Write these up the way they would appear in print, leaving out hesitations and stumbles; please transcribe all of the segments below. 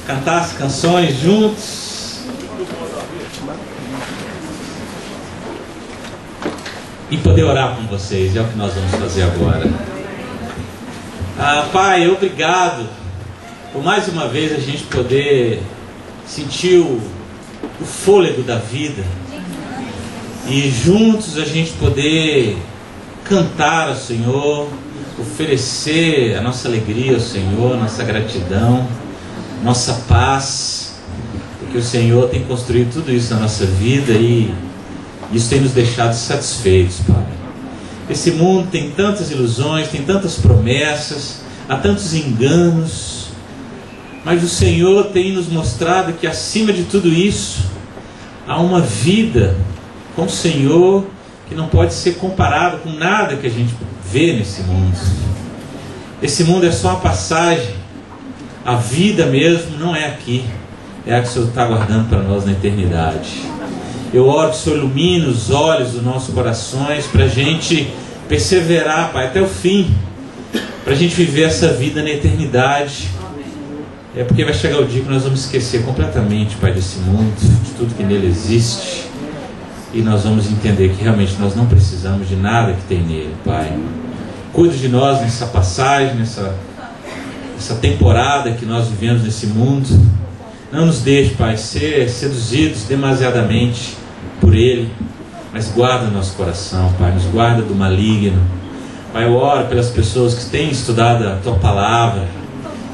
cantar as canções juntos e poder orar com vocês. É o que nós vamos fazer agora. Pai, obrigado por mais uma vez a gente poder sentir o fôlego da vida e juntos a gente poder cantar ao Senhor, oferecer a nossa alegria ao Senhor, nossa gratidão, nossa paz, porque o Senhor tem construído tudo isso na nossa vida e isso tem nos deixado satisfeitos, Pai. Esse mundo tem tantas ilusões, tem tantas promessas, há tantos enganos, mas o Senhor tem nos mostrado que acima de tudo isso há uma vida com o Senhor que não pode ser comparado com nada que a gente vê nesse mundo. Esse mundo é só uma passagem. A vida mesmo não é aqui, é a que o Senhor está guardando para nós na eternidade. Eu oro que o Senhor ilumine os olhos dos nossos corações para a gente perseverar, Pai, até o fim, para a gente viver essa vida na eternidade. É porque vai chegar o dia que nós vamos esquecer completamente, Pai, desse mundo, de tudo que nele existe, e nós vamos entender que realmente nós não precisamos de nada que tem nele, Pai. Cuide de nós nessa passagem, nessa temporada que nós vivemos nesse mundo. Não nos deixe, Pai, ser seduzidos demasiadamente por ele, mas guarda nosso coração, Pai, nos guarda do maligno. Pai, eu oro pelas pessoas que têm estudado a Tua Palavra.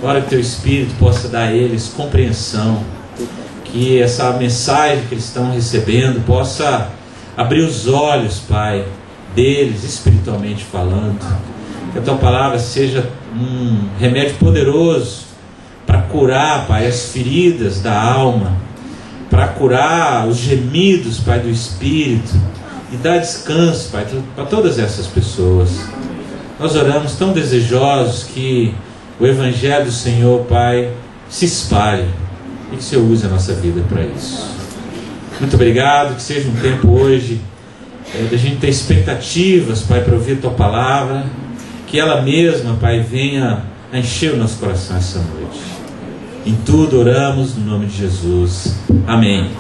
Oro que Teu Espírito possa dar a eles compreensão, que essa mensagem que eles estão recebendo possa abrir os olhos, Pai, deles, espiritualmente falando. Que a Tua Palavra seja um remédio poderoso para curar, Pai, as feridas da alma, para curar os gemidos, Pai, do Espírito, e dar descanso, Pai, para todas essas pessoas. Nós oramos tão desejosos que o Evangelho do Senhor, Pai, se espalhe e que o Senhor use a nossa vida para isso. Muito obrigado, que seja um tempo hoje da gente ter expectativas, Pai, para ouvir a Tua Palavra, que ela mesma, Pai, venha a encher o nosso coração essa noite. Em tudo oramos no nome de Jesus. Amém.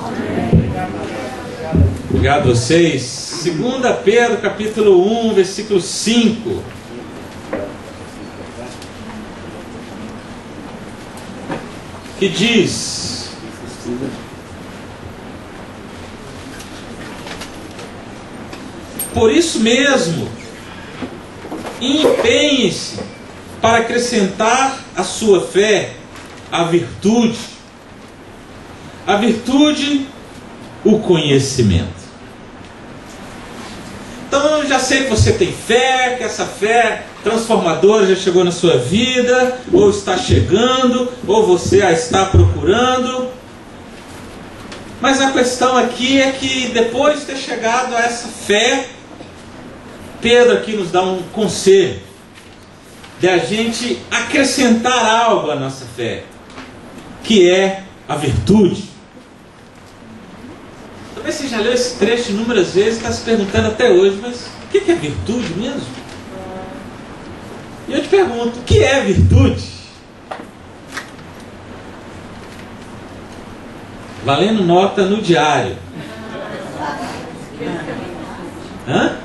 Obrigado a vocês. 2 Pedro capítulo 1, versículo 5. Que diz: por isso mesmo, empenhe-se para acrescentar à sua fé a virtude, o conhecimento. Então eu já sei que você tem fé, que essa fé transformadora já chegou na sua vida, ou está chegando, ou você a está procurando. Mas a questão aqui é que depois de ter chegado a essa fé, Pedro aqui nos dá um conselho de a gente acrescentar algo à nossa fé, que é a virtude. Talvez você já leu esse trecho inúmeras vezes e está se perguntando até hoje, mas o que é virtude mesmo? E eu te pergunto, o que é virtude? Valendo nota no diário. Hã?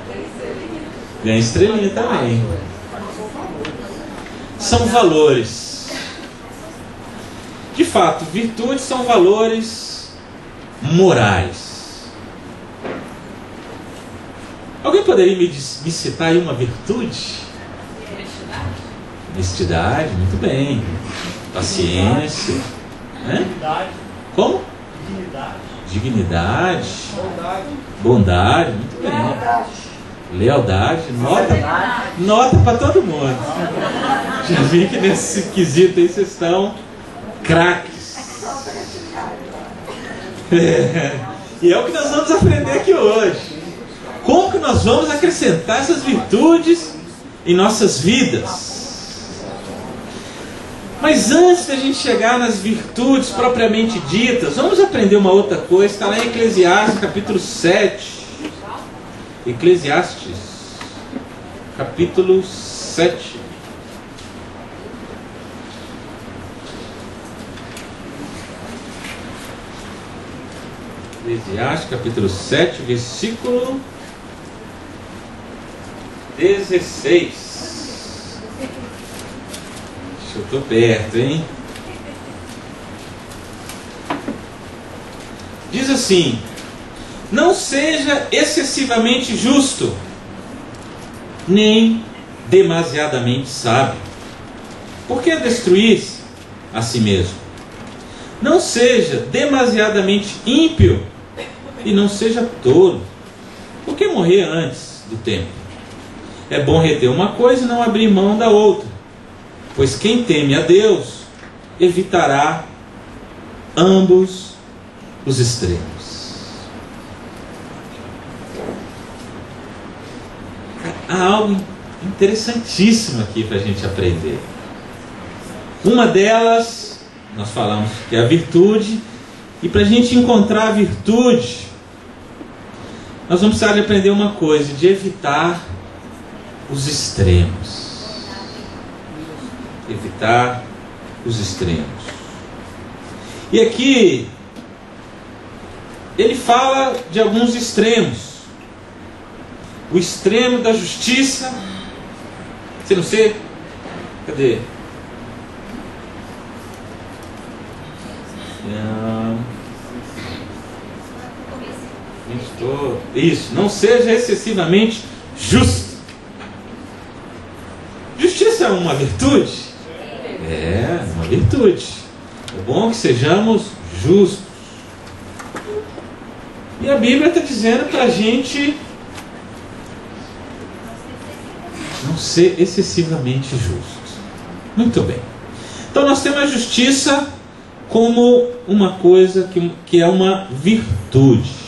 Ganha estrelinha também. São valores. De fato, virtudes são valores morais. Alguém poderia me citar aí uma virtude? Honestidade, muito bem. Paciência. Dignidade. Como? Dignidade. Bondade, muito bem. Lealdade. Nota para todo mundo. Já vi que nesse quesito aí vocês estão craques. E é o que nós vamos aprender aqui hoje. Como que nós vamos acrescentar essas virtudes em nossas vidas? Mas antes da gente chegar nas virtudes propriamente ditas, vamos aprender uma outra coisa. Está lá em Eclesiastes capítulo 7. Eclesiastes capítulo 7. Eclesiastes capítulo 7, versículo 16. Eu estou perto, hein? Diz assim: não seja excessivamente justo, nem demasiadamente sábio. Por que destruir-se a si mesmo? Não seja demasiadamente ímpio e não seja tolo. Por que morrer antes do tempo? É bom reter uma coisa e não abrir mão da outra, pois quem teme a Deus evitará ambos os extremos. Há algo interessantíssimo aqui para a gente aprender. Uma delas, nós falamos que é a virtude, e para a gente encontrar a virtude, nós vamos precisar de aprender uma coisa, de evitar os extremos. Evitar os extremos. E aqui ele fala de alguns extremos. O extremo da justiça. Você não sei? Cadê? Isso, não seja excessivamente justo. Justiça é uma virtude? É, uma virtude. É bom que sejamos justos. E a Bíblia está dizendo para a gente não ser excessivamente justo. Muito bem. Então nós temos a justiça como uma coisa que é uma virtude.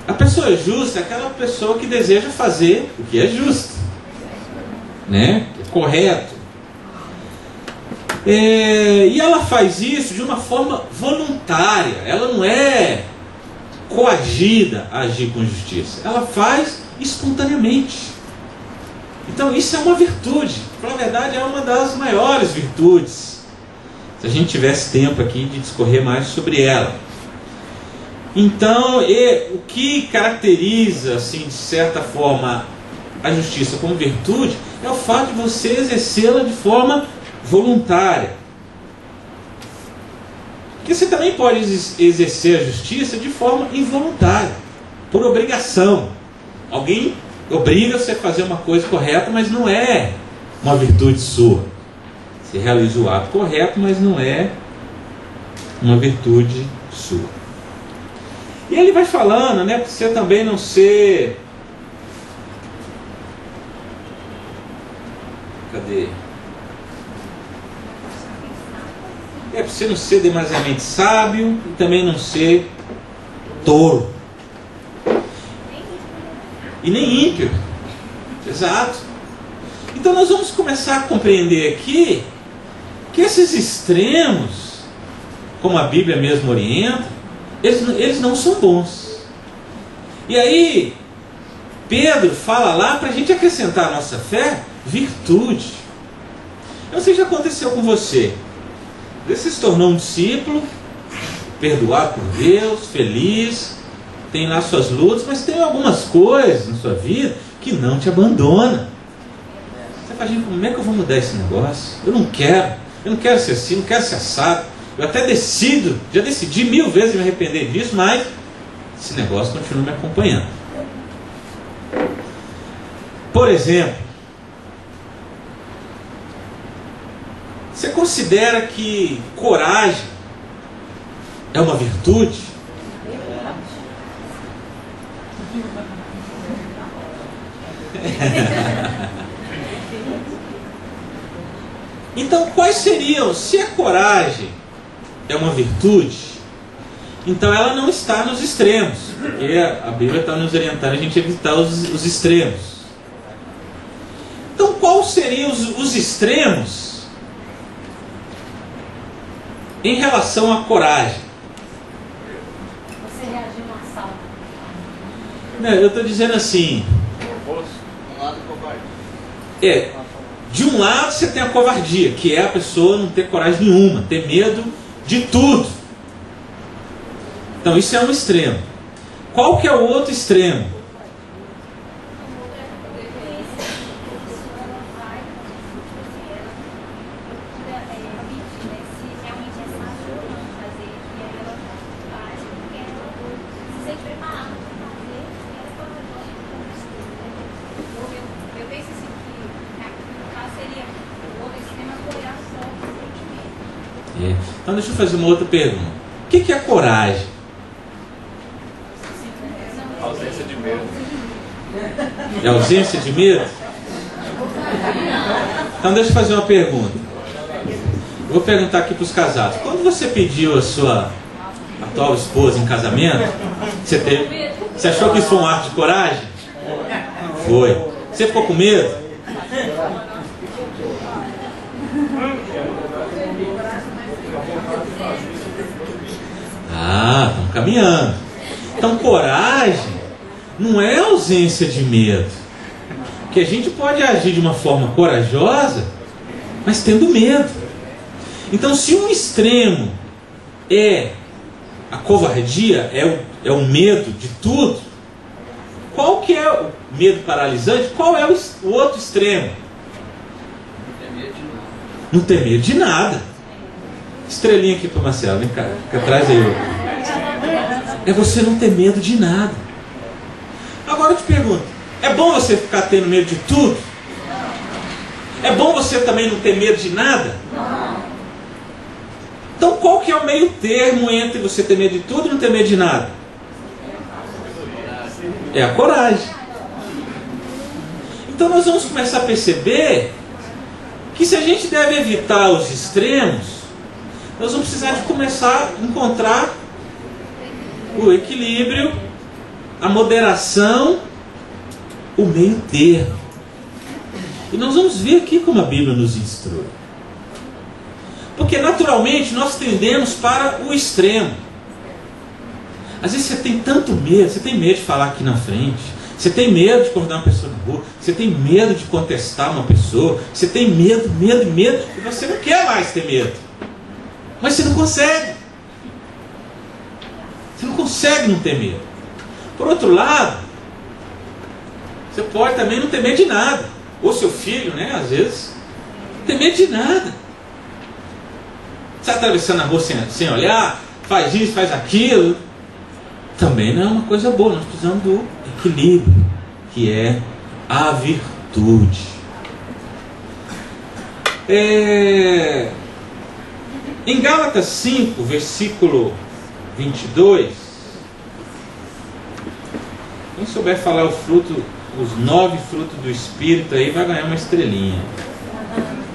A pessoa justa é aquela pessoa que deseja fazer o que é justo, né? Que é correto. E ela faz isso de uma forma voluntária. Ela não é coagida a agir com justiça. Ela faz espontaneamente. Então isso é uma virtude. Na verdade é uma das maiores virtudes. Se a gente tivesse tempo aqui de discorrer mais sobre ela. Então, o que caracteriza, assim, de certa forma, a justiça como virtude é o fato de você exercê-la de forma voluntária. Porque você também pode exercer a justiça de forma involuntária, por obrigação. Alguém obriga você a fazer uma coisa correta, mas não é uma virtude sua. Você realiza o ato correto, mas não é uma virtude sua. E ele vai falando, né, para você também não ser... Cadê? Para você não ser demasiadamente sábio e também não ser tolo. E nem ímpio. Exato. Então nós vamos começar a compreender aqui que esses extremos, como a Bíblia mesmo orienta, eles não são bons. E aí Pedro fala lá para a gente acrescentar à nossa fé virtude. Eu não sei se já aconteceu com você. Você se tornou um discípulo, perdoado por Deus, feliz, tem lá suas lutas, mas tem algumas coisas na sua vida que não te abandonam. Você fala, gente, como é que eu vou mudar esse negócio? Eu não quero ser assim, não quero ser assado. Eu até já decidi 1000 vezes me arrepender disso, mas esse negócio continua me acompanhando. Por exemplo, você considera que coragem é uma virtude? Então, quais seriam, se a coragem é uma virtude, então ela não está nos extremos, porque a Bíblia está nos orientando a gente evitar os extremos. Então, quais seriam os extremos em relação à coragem? Você reagiu a um assalto. Não, eu estou dizendo assim. De um lado você tem a covardia, que é a pessoa não ter coragem nenhuma, ter medo de tudo. Então isso é um extremo. Qual que é o outro extremo? Então deixa eu fazer uma outra pergunta. O que é coragem? Ausência de medo. É ausência de medo? Então deixa eu fazer uma pergunta. Eu vou perguntar aqui para os casados. Quando você pediu a sua atual esposa em casamento, você achou que isso foi um ato de coragem? Foi. Você ficou com medo? Estamos caminhando. Então coragem não é ausência de medo. Porque a gente pode agir de uma forma corajosa, mas tendo medo. Então se um extremo é a covardia, é o medo de tudo, qual que é o medo paralisante? Qual é o outro extremo? Não ter medo de nada. Estrelinha aqui para o Marcelo, vem cá, fica atrás aí. É você não ter medo de nada. Agora eu te pergunto, é bom você ficar tendo medo de tudo? É bom você também não ter medo de nada? Então qual que é o meio termo entre você ter medo de tudo e não ter medo de nada? É a coragem. Então nós vamos começar a perceber que se a gente deve evitar os extremos, nós vamos precisar de começar a encontrar o equilíbrio, a moderação, o meio termo. E nós vamos ver aqui como a Bíblia nos instrui. Porque naturalmente nós tendemos para o extremo. Às vezes você tem tanto medo, você tem medo de falar aqui na frente, você tem medo de acordar uma pessoa na rua, você tem medo de contestar uma pessoa, você tem medo, e você não quer mais ter medo. Mas você não consegue. Você não consegue não ter medo. Por outro lado, você pode também não ter medo de nada. Ou seu filho, né, às vezes, não tem medo de nada. Você está atravessando a rua sem olhar, faz isso, faz aquilo. Também não é uma coisa boa. Nós precisamos do equilíbrio, que é a virtude. Em Gálatas 5, versículo 22, quem souber falar os 9 frutos do Espírito aí vai ganhar uma estrelinha.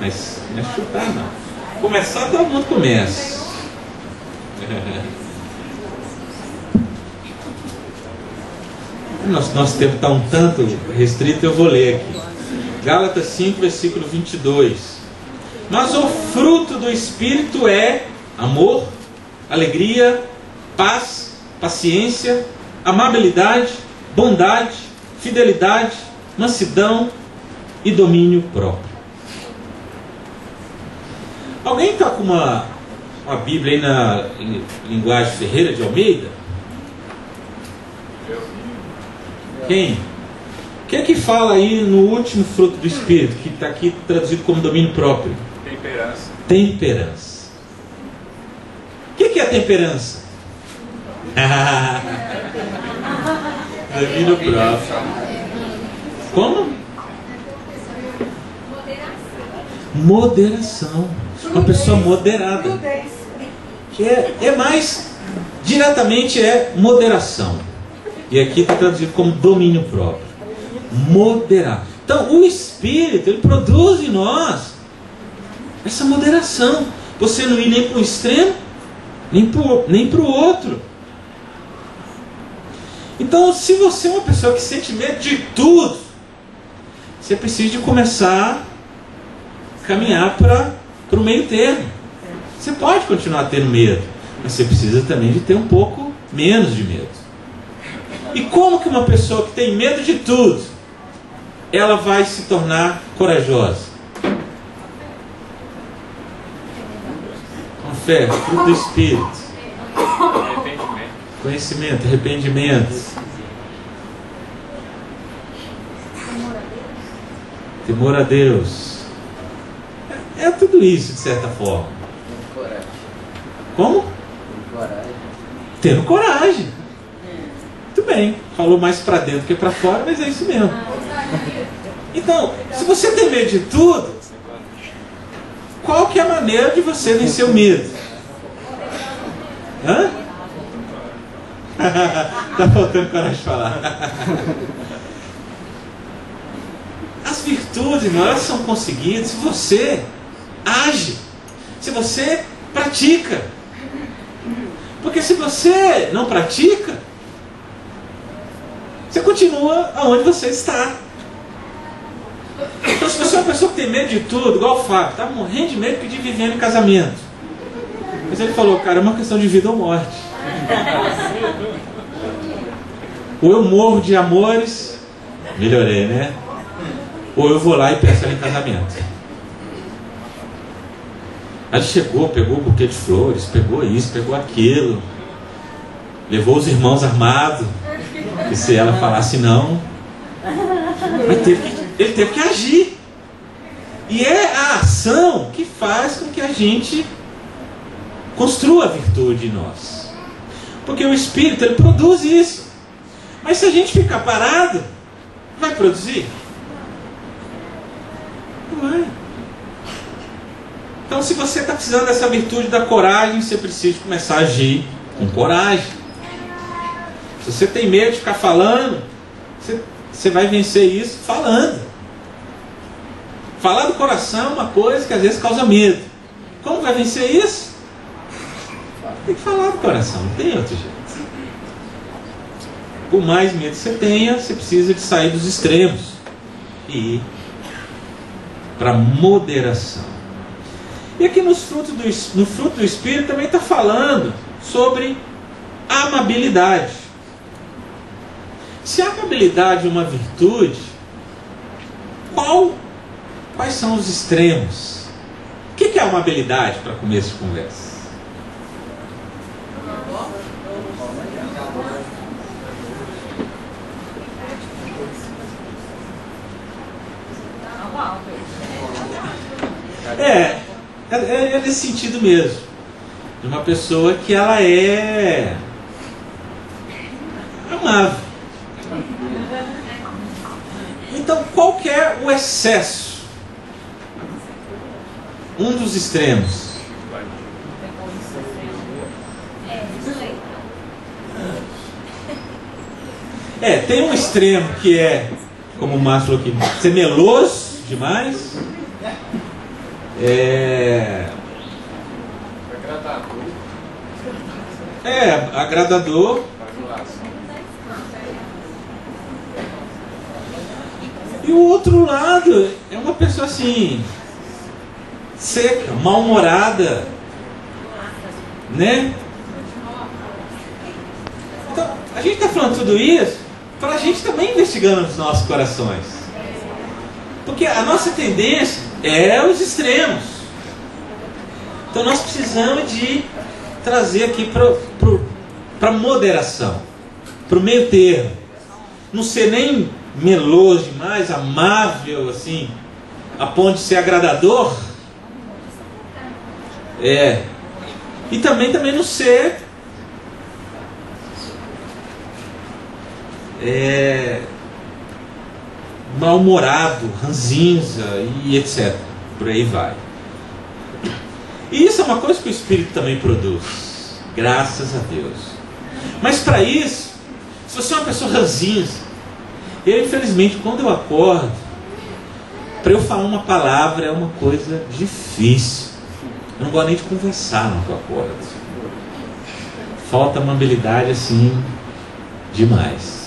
Mas não é chutar não. Começar todo mundo começa. Nosso tempo está um tanto restrito, eu vou ler aqui. Gálatas 5, versículo 22. Mas o fruto do Espírito é amor, alegria, paz, paciência, amabilidade, bondade, fidelidade, mansidão e domínio próprio. Alguém está com uma Bíblia aí na linguagem Ferreira de Almeida? Quem? Quem é que fala aí no último fruto do Espírito, que está aqui traduzido como domínio próprio? Temperança. Temperança. O que é temperança? Domínio próprio. Como? Moderação. Uma pessoa moderada. É mais diretamente moderação. E aqui está traduzido como domínio próprio. Moderar. Então o Espírito, ele produz em nós essa moderação. Você não ir nem para um extremo, nem para o outro. Então, se você é uma pessoa que sente medo de tudo, você precisa de começar a caminhar para o meio termo. Você pode continuar tendo medo, mas você precisa também de ter um pouco menos de medo. E como que uma pessoa que tem medo de tudo, ela vai se tornar corajosa? Fé, fruto do Espírito. Arrependimento. Conhecimento, arrependimento. Temor a Deus. É tudo isso, de certa forma. Coragem. Como? Coragem. Tendo coragem. Muito bem. Falou mais para dentro que para fora, mas é isso mesmo. Então, se você tem medo de tudo, qual que é a maneira de você vencer o medo? Hã? Tá faltando coragem de falar. As virtudes, irmão, elas são conseguidas se você age, se você pratica. Porque se você não pratica, você continua aonde você está. Então, se você é uma pessoa que tem medo de tudo, igual o Fábio, está morrendo de medo de pedir Viviane em casamento. Mas ele falou, cara, é uma questão de vida ou morte. Ou eu morro de amores, melhorei, né? Ou eu vou lá e peço ela em casamento. Aí ele chegou, pegou o buquê de flores, pegou isso, pegou aquilo, levou os irmãos armados, e se ela falasse não, mas ele teve que agir. E é a ação que faz com que a gente construa a virtude em nós. Porque o Espírito, ele produz isso. Mas se a gente ficar parado, vai produzir? Não vai. Então, se você está precisando dessa virtude da coragem, você precisa começar a agir com coragem. Se você tem medo de ficar falando, você vai vencer isso falando. Falar do coração é uma coisa que às vezes causa medo. Como vai vencer isso? Tem que falar do coração, não tem outro jeito. Por mais medo que você tenha, você precisa de sair dos extremos e ir para moderação. E aqui no fruto do Espírito também está falando sobre amabilidade. Se a amabilidade é uma virtude, quais são os extremos? O que é amabilidade para começo de conversa? É nesse sentido mesmo. De uma pessoa que ela é amável. Então, qual que é o excesso? Um dos extremos. Tem um extremo que é, como o Márcio falou aqui, ser meloso demais. Agradador. E o outro lado é uma pessoa assim, seca, mal-humorada, né? Então, a gente está falando tudo isso para a gente também investigando os nossos corações. Porque a nossa tendência é os extremos. Então nós precisamos de trazer aqui para moderação, para o meio termo. Não ser nem meloso demais, amável assim, a ponto de ser agradador. E também não ser mal-humorado, ranzinza e etc. Por aí vai. E isso é uma coisa que o Espírito também produz. Graças a Deus. Mas para isso, se você é uma pessoa ranzinza, eu infelizmente quando eu acordo, para eu falar uma palavra é uma coisa difícil. Eu não gosto nem de conversar no que eu acordo. Falta amabilidade assim demais.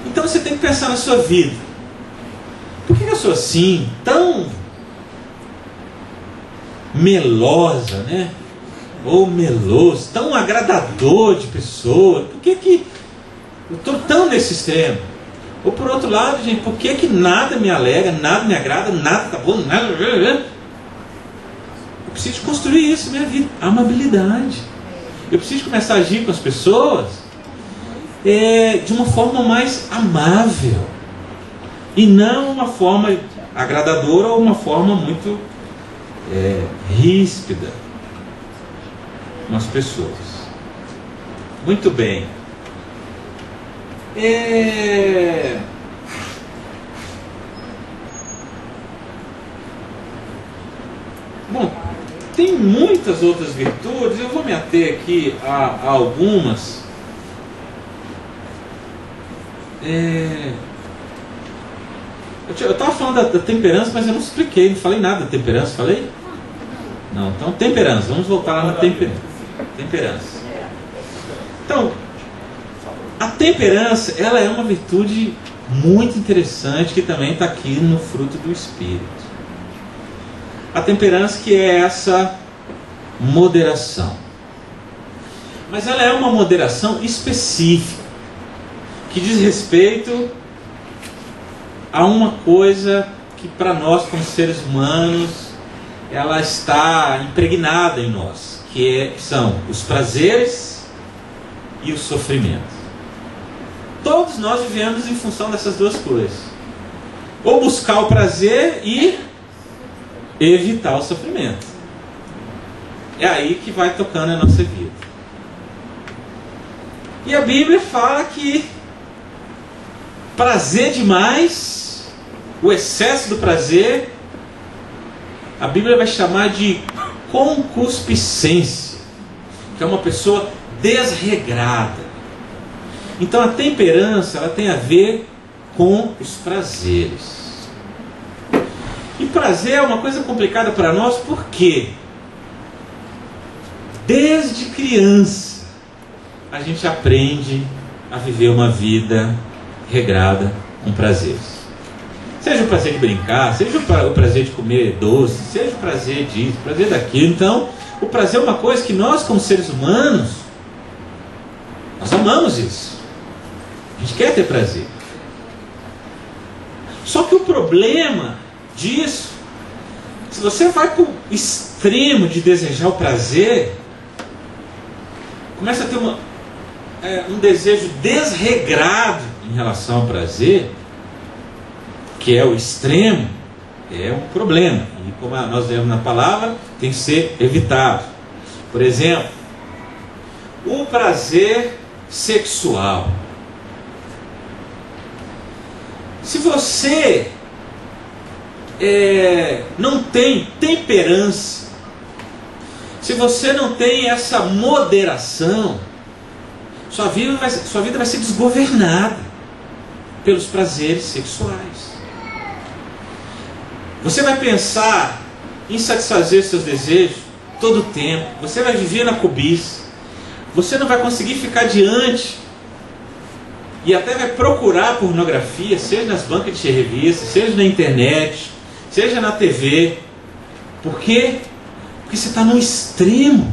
Então você tem que pensar na sua vida. Por que eu sou assim, tão melosa, né? Ou meloso, tão agradador de pessoa? Por que eu estou tão nesse extremo? Ou por outro lado, gente, por que nada me alegra, nada me agrada, nada tá bom, nada... Eu preciso construir isso na minha vida. Amabilidade. Eu preciso começar a agir com as pessoas de uma forma mais amável. E não uma forma agradadora ou uma forma muito ríspida com as pessoas. Muito bem. Bom, tem muitas outras virtudes, eu vou me ater aqui a algumas. Eu estava falando da temperança, mas eu não expliquei, não falei nada da temperança, falei? Não, então temperança, vamos voltar lá na temperança. Então, a temperança, ela é uma virtude muito interessante que também está aqui no fruto do Espírito. A temperança, que é essa moderação. Mas ela é uma moderação específica, que diz respeito a uma coisa que para nós como seres humanos, ela está impregnada em nós, que são os prazeres e o sofrimento. Todos nós vivemos em função dessas duas coisas. Ou buscar o prazer e evitar o sofrimento. É aí que vai tocando a nossa vida. E a Bíblia fala que prazer demais, o excesso do prazer, a Bíblia vai chamar de concupiscência, que é uma pessoa desregrada. Então a temperança, ela tem a ver com os prazeres. E prazer é uma coisa complicada para nós, porque desde criança a gente aprende a viver uma vida regrada com prazeres. Seja o prazer de brincar, seja o prazer de comer doce, seja o prazer disso, o prazer daquilo. Então, o prazer é uma coisa que nós, como seres humanos, nós amamos isso. A gente quer ter prazer. Só que o problema disso, se você vai para o extremo de desejar o prazer, começa a ter um desejo desregrado em relação ao prazer, que é o extremo, é um problema. E como nós vemos na palavra, tem que ser evitado. Por exemplo, o prazer sexual. Se você não tem temperança, se você não tem essa moderação, sua vida vai ser desgovernada pelos prazeres sexuais. Você vai pensar em satisfazer seus desejos todo o tempo. Você vai viver na cobiça. Você não vai conseguir ficar diante e até vai procurar pornografia, seja nas bancas de revista, seja na internet, seja na TV. Por quê? Porque você está no extremo.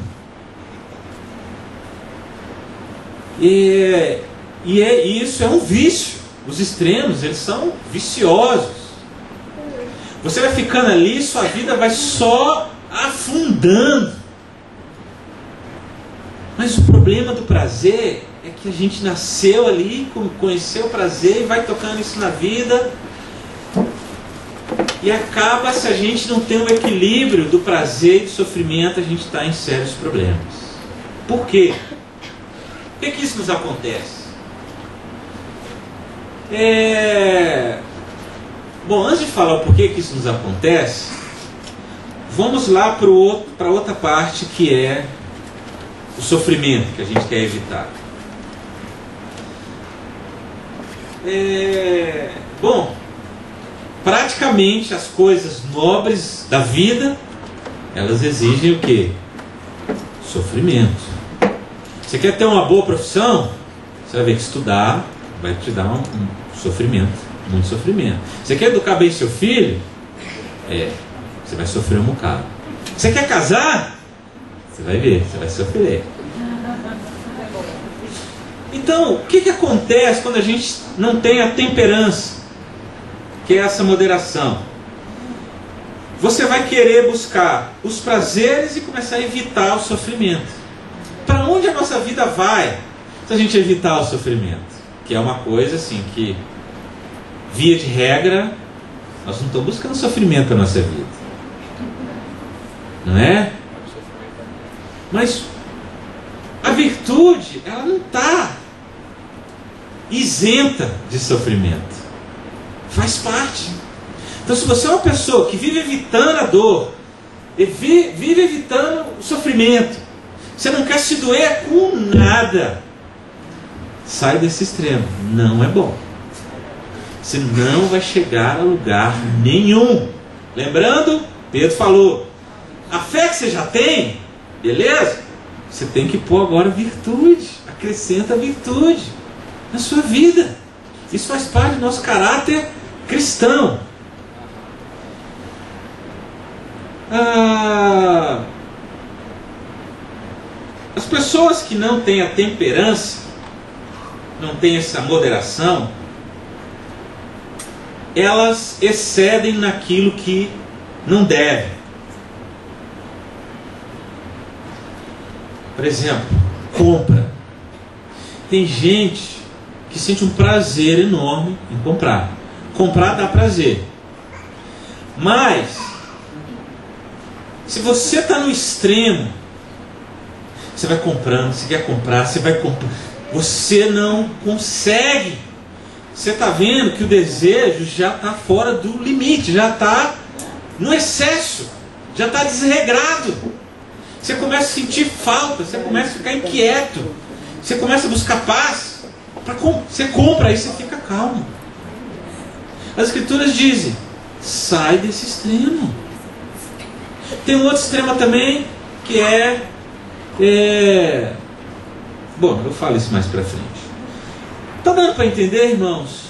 Isso é um vício. Os extremos, eles são viciosos. Você vai ficando ali, sua vida vai só afundando. Mas o problema do prazer é que a gente nasceu ali, conheceu o prazer e vai tocando isso na vida. E acaba, se a gente não tem um equilíbrio do prazer e do sofrimento, a gente está em sérios problemas. Por quê? Por que isso nos acontece? Bom, antes de falar o porquê que isso nos acontece, vamos lá para outra parte, que é o sofrimento que a gente quer evitar. Bom, praticamente as coisas nobres da vida, elas exigem o quê? Sofrimento. Você quer ter uma boa profissão? Você vai ver que estudar vai te dar um sofrimento. Muito sofrimento. Você quer educar bem seu filho? Você vai sofrer um bocado. Você quer casar? Você vai ver, você vai sofrer. Então, o que acontece quando a gente não tem a temperança, que é essa moderação? você vai querer buscar os prazeres e começar a evitar o sofrimento. Para onde a nossa vida vai se a gente evitar o sofrimento? Que é uma coisa assim que, via de regra, nós não estamos buscando sofrimento na nossa vida, não é? Mas a virtude, ela não está isenta de sofrimento, faz parte. Então, se você é uma pessoa que vive evitando a dor, vive evitando o sofrimento, você não quer se doer com nada, sai desse extremo. Não é bom. Você não vai chegar a lugar nenhum. Lembrando, Pedro falou, a fé que você já tem, beleza? Você tem que pôr agora virtude. Acrescenta virtude na sua vida. Isso faz parte do nosso caráter cristão. As pessoas que não têm a temperança, não têm essa moderação, elas excedem naquilo que não devem. Por exemplo, compra. Tem gente que sente um prazer enorme em comprar. Comprar dá prazer. Mas, se você está no extremo, você vai comprando, você quer comprar, você vai comprar, você não consegue. Você está vendo que o desejo já está fora do limite, já está no excesso, já está desregrado. Você começa a sentir falta, você começa a ficar inquieto, você começa a buscar paz. Você compra, aí você fica calmo. As Escrituras dizem, sai desse extremo. Tem um outro extremo também, que bom, eu falo isso mais para frente. Está dando para entender, irmãos?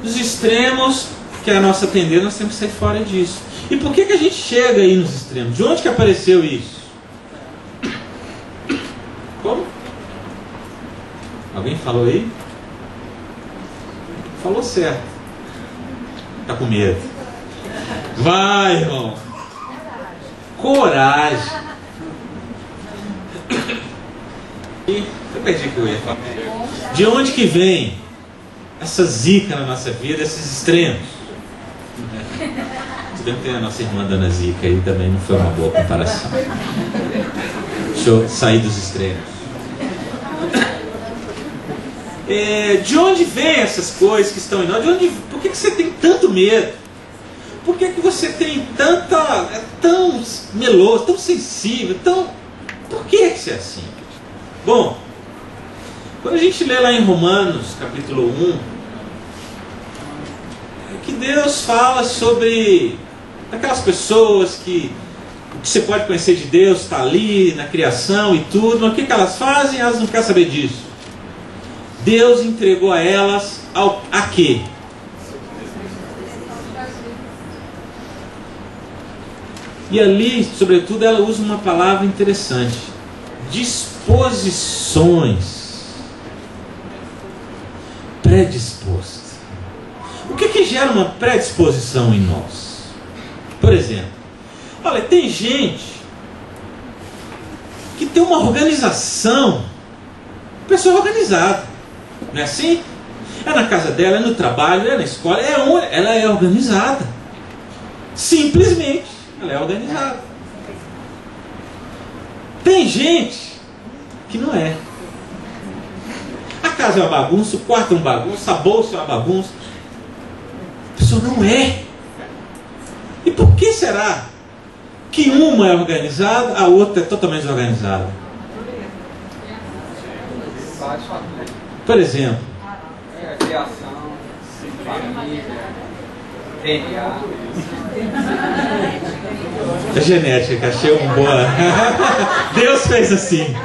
Os extremos, que é a nossa tendência, nós temos que sair fora disso. E por que a gente chega aí nos extremos? De onde que apareceu isso? Como? Alguém falou aí? Falou certo. Está com medo. Vai, irmão. Coragem. Eu perdi o que eu ia falar. De onde que vem essa zica na nossa vida, esses extremos? Se bem que tem a nossa irmã Dona Zica aí, também não foi uma boa comparação. Deixa eu sair dos extremos. De onde vem essas coisas que estão em nós? Por que você tem tanto medo? Por que você tem tão meloso, tão sensível, por que você é assim? Bom, quando a gente lê lá em Romanos, capítulo 1, que Deus fala sobre aquelas pessoas que o que você pode conhecer de Deus está ali na criação e tudo, mas o que elas fazem? Elas não querem saber disso. Deus entregou a elas a quê? E ali, sobretudo, ela usa uma palavra interessante: disposições. Predisposto. O que gera uma predisposição em nós? Por exemplo, olha, tem gente que tem uma organização, pessoa organizada. Não é assim? É na casa dela, é no trabalho, é na escola, ela é organizada. Simplesmente, ela é organizada. Tem gente que não é. A casa é uma bagunça, o quarto é uma bagunça, a bolsa é uma bagunça. A pessoa não é. E por que será que uma é organizada, a outra é totalmente desorganizada? Por exemplo, criação, família, DNA. a genética, que achei uma boa. Deus fez assim.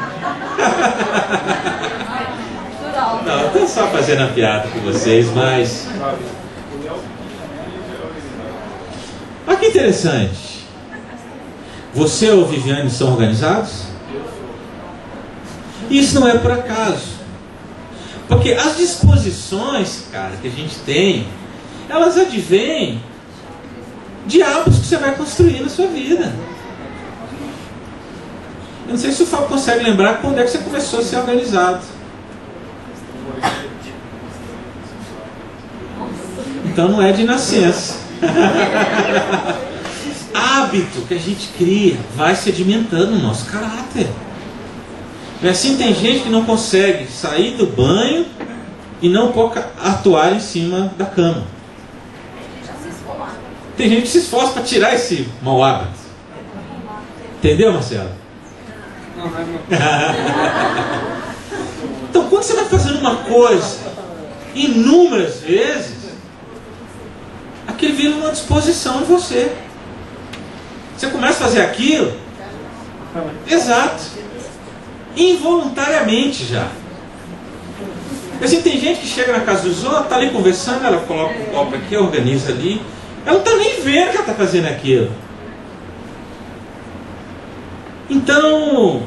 Não, estou só fazendo a piada com vocês, mas olha que interessante. Você ou Viviane são organizados? Isso não é por acaso. Porque as disposições, cara, que a gente tem, elas advêm de hábitos que você vai construir na sua vida. Eu não sei se o Fábio consegue lembrar quando é que você começou a ser organizado. Então não é de nascença. Hábito que a gente cria vai sedimentando o nosso caráter. E assim tem gente que não consegue sair do banho e não pôr a toalha em cima da cama. Tem gente que se esforça para tirar esse mau hábito. Entendeu, Marcelo? Não, não é meu. Então, quando você vai fazendo uma coisa inúmeras vezes, aquilo vira uma disposição em você. Você começa a fazer aquilo, exato, involuntariamente já. Assim, tem gente que chega na casa dos outros, está ali conversando, ela coloca um copo aqui, organiza ali, ela não está nem vendo que ela está fazendo aquilo. Então,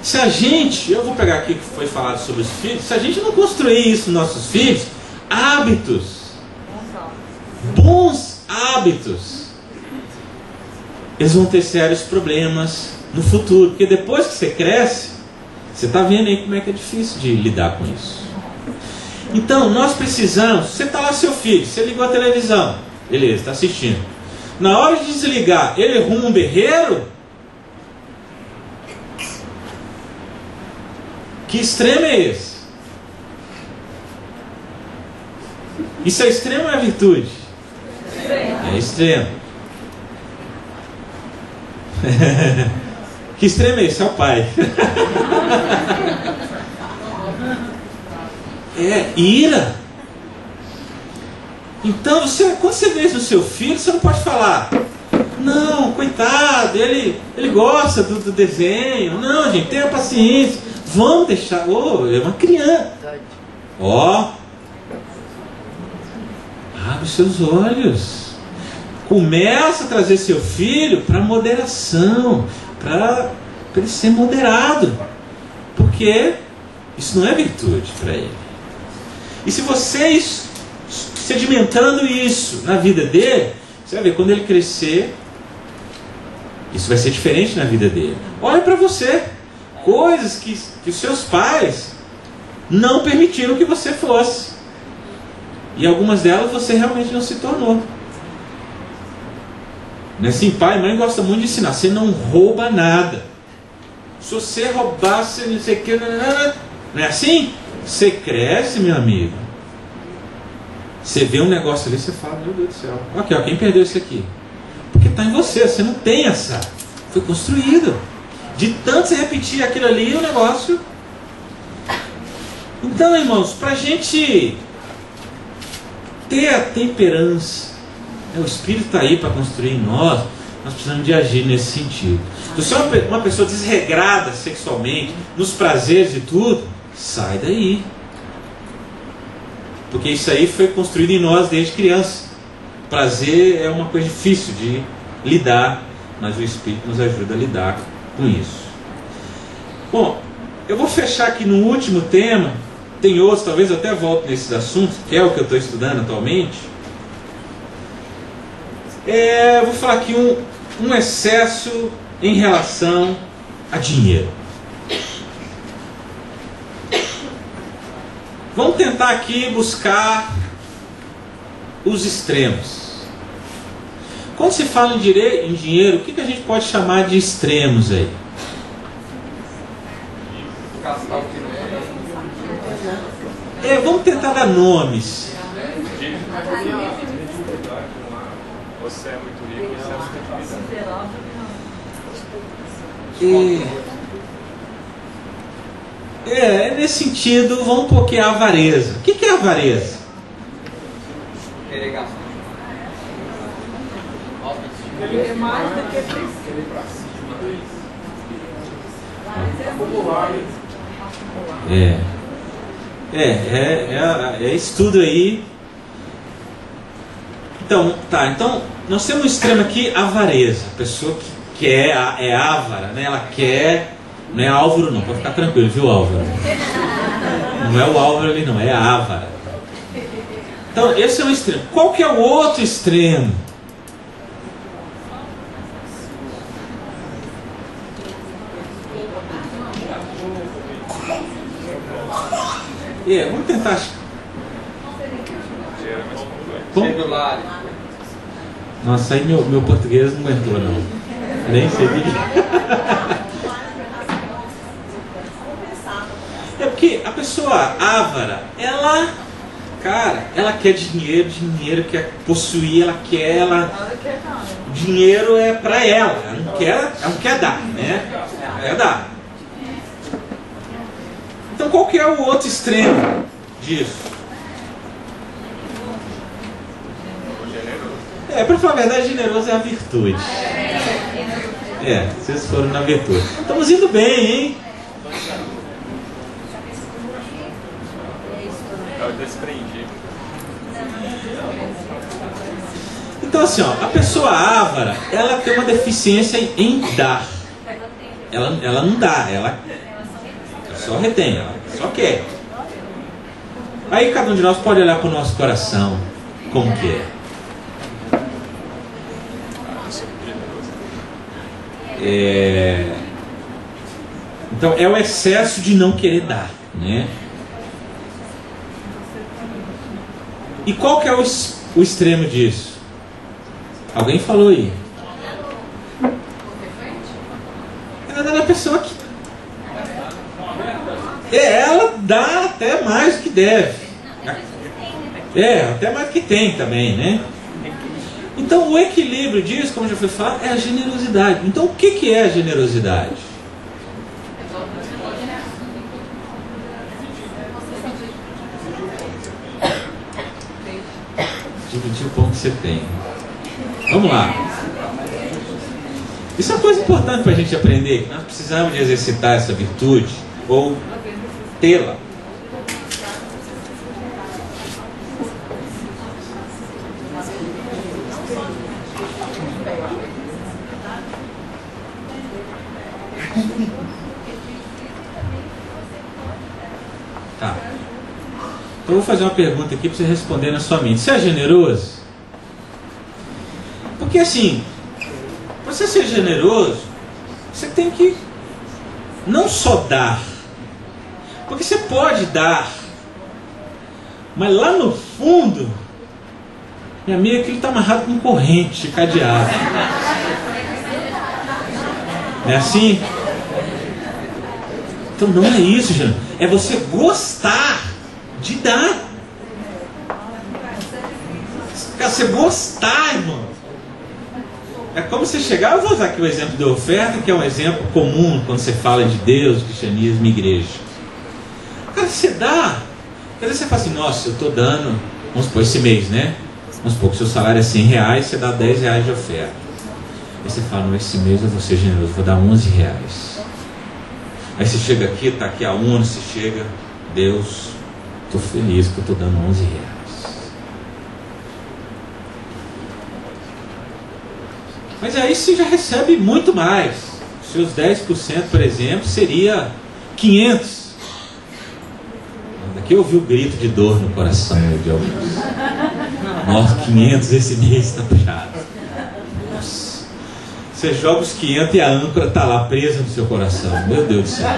se a gente, eu vou pegar aqui o que foi falado sobre os filhos, se a gente não construir isso nos nossos filhos, hábitos, bons hábitos, eles vão ter sérios problemas no futuro, porque depois que você cresce, você está vendo aí como é que é difícil de lidar com isso. Então nós precisamos, você está lá seu filho, você ligou a televisão, beleza, está assistindo, na hora de desligar, ele arruma um berreiro, que extremo é esse? Isso é extremo ou é virtude? É extremo. Que extremo é esse? É o pai. É ira. Então, quando você vê isso no seu filho, você não pode falar: não, coitado, ele gosta do desenho. Não, gente, tenha paciência. Vamos deixar. É uma criança. Abre os seus olhos. Começa a trazer seu filho para moderação, para ele ser moderado, porque isso não é virtude para ele. E se vocês sedimentando isso na vida dele, você vai ver, quando ele crescer, isso vai ser diferente na vida dele. Olha para você, coisas que os seus pais não permitiram que você fosse, e algumas delas você realmente não se tornou. Não é assim? Pai e mãe gostam muito de ensinar: você não rouba nada. Se você roubar, você não sei o que. Não é assim? Você cresce, meu amigo. Você vê um negócio ali, você fala: meu Deus do céu, aqui, ó, quem perdeu isso aqui? Porque está em você, você não tem essa. Foi construído. De tanto você repetir aquilo ali, o negócio. Então, irmãos, para a gente ter a temperança, o Espírito está aí para construir em nós precisamos de agir nesse sentido. Se você é uma pessoa desregrada sexualmente, nos prazeres e tudo, sai daí. Porque isso aí foi construído em nós desde criança. Prazer é uma coisa difícil de lidar, mas o Espírito nos ajuda a lidar com isso. Bom, eu vou fechar aqui no último tema. Tem outros, talvez eu até volte nesses assuntos, que é o que eu estou estudando atualmente. Eu vou falar aqui um excesso em relação a dinheiro. Vamos tentar aqui buscar os extremos. Quando se fala em dinheiro, o que a gente pode chamar de extremos aí? Vamos tentar dar nomes. Você é muito rico e você é nesse sentido, vamos pôr que é a avareza. O que é a avareza? Delegação. É mais do que precisa. É estudo aí. Então, nós temos um extremo aqui, avareza. A pessoa que é ávara, né? Ela quer. Não é Álvaro não, pode ficar tranquilo, viu, Álvaro? Não é o Álvaro ali não, é a ávara. Então, esse é um extremo. Qual que é o outro extremo? Vamos tentar. Como? Nossa, aí meu português não aguentou, não. Nem sei dizer. É porque a pessoa ávara, ela quer dinheiro, quer possuir, o dinheiro é pra ela não quer dar, né? Ela quer dar. Então qual que é o outro extremo disso? Para falar a verdade, generoso é a virtude. Vocês foram na virtude. Estamos indo bem, hein? Eu desprendi. Então assim, a pessoa ávara, ela tem uma deficiência em dar. Ela não dá, ela só retém, ela só quer. Aí cada um de nós pode olhar para o nosso coração, como que é. Então é o excesso de não querer dar, né? E qual que é o extremo disso? Alguém falou aí. É da pessoa que ela dá até mais do que deve. Até mais do que tem também, né? Então o equilíbrio disso, como já foi falado, é a generosidade. Então o que é a generosidade? Dividir o pão que você tem. Vamos lá. Isso é uma coisa importante para a gente aprender, que nós precisamos de exercitar essa virtude, ou tê-la. Tá. Então eu vou fazer uma pergunta aqui para você responder na sua mente. Você é generoso? Porque assim, para você ser generoso, você tem que não só dar. Porque você pode dar, mas lá no fundo, minha amiga, aquilo está amarrado com corrente, cadeado. Não é assim? Então não é isso, gente. É você gostar de dar. Você gostar, irmão. É como você chegar, eu vou usar aqui o exemplo da oferta, que é um exemplo comum quando você fala de Deus, cristianismo e igreja. Cara, você dá. Quer dizer, você fala assim, nossa, eu estou dando, vamos supor, esse mês, né? Vamos supor que seu salário é R$100, você dá R$10 de oferta. Aí você fala, não, esse mês eu vou ser generoso, vou dar R$11. Aí você chega aqui, está aqui a urna, você chega, Deus, estou feliz que eu estou dando R$11. Mas aí você já recebe muito mais. Seus 10%, por exemplo, seria 500. Daqui eu ouvi o grito de dor no coração de alguns. Nossa, 500 esse mês está puxado. Nossa. Você joga os 500 e a âncora está lá presa no seu coração. Meu Deus do céu.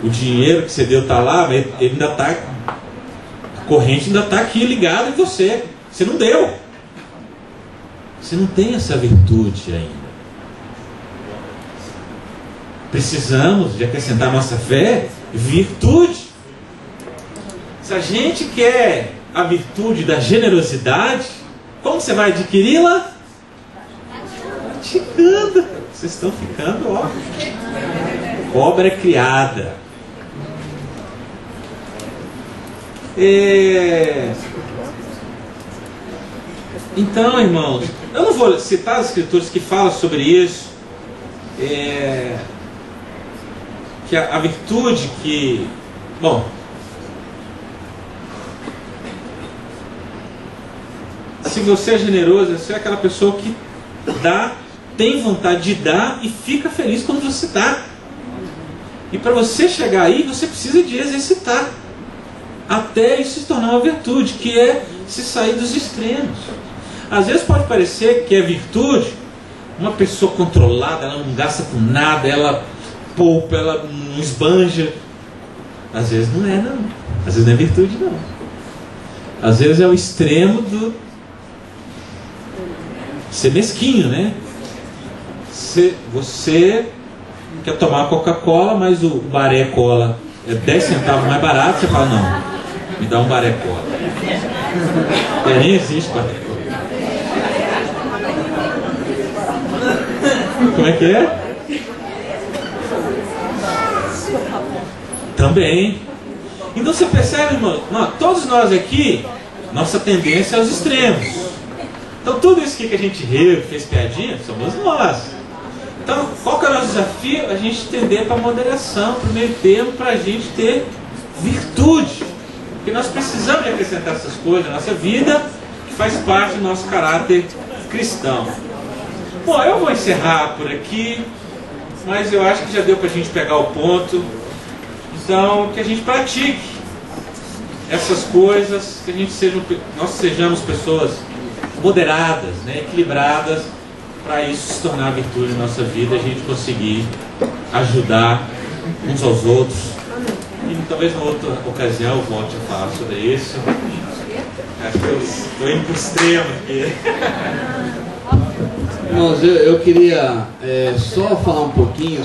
O dinheiro que você deu está lá, ele ainda está. A corrente ainda está aqui ligada em você. Você não deu. Você não tem essa virtude ainda. Precisamos de acrescentar à nossa fé virtude. Se a gente quer a virtude da generosidade, como você vai adquiri-la? Praticando. Vocês estão ficando, ó. Obra criada. Então, irmãos, eu não vou citar as escrituras que falam sobre isso, que a virtude que, bom, se você é generoso, você é aquela pessoa que dá, tem vontade de dar e fica feliz quando você dá. E para você chegar aí, você precisa de exercitar. até isso se tornar uma virtude, que é se sair dos extremos. Às vezes pode parecer que é virtude uma pessoa controlada, ela não gasta com nada, ela poupa, ela não esbanja. Às vezes não é, não. Às vezes não é virtude, não. Às vezes é o extremo do ser mesquinho, né? Você quer tomar Coca-Cola, mas o baré cola é 10 centavos mais barato, você fala, não, me dá um baré cola. Nem existe baré cola. Como é que é? Também. Então você percebe, irmão, todos nós aqui, nossa tendência é aos extremos. Então tudo isso que a gente riu, fez piadinha, somos nós. Então qual que é o nosso desafio? A gente tender para a moderação, para o meio termo, para a gente ter virtude. Porque nós precisamos de acrescentar essas coisas na nossa vida, que faz parte do nosso caráter cristão. Bom, eu vou encerrar por aqui, mas eu acho que já deu para a gente pegar o ponto. Então, que a gente pratique essas coisas, que nós sejamos pessoas moderadas, né, equilibradas, para isso se tornar virtude na nossa vida, a gente conseguir ajudar uns aos outros. E talvez em outra ocasião eu volte a falar sobre isso. Acho que eu estou indo para o extremo aqui. Irmãos, eu queria só falar um pouquinho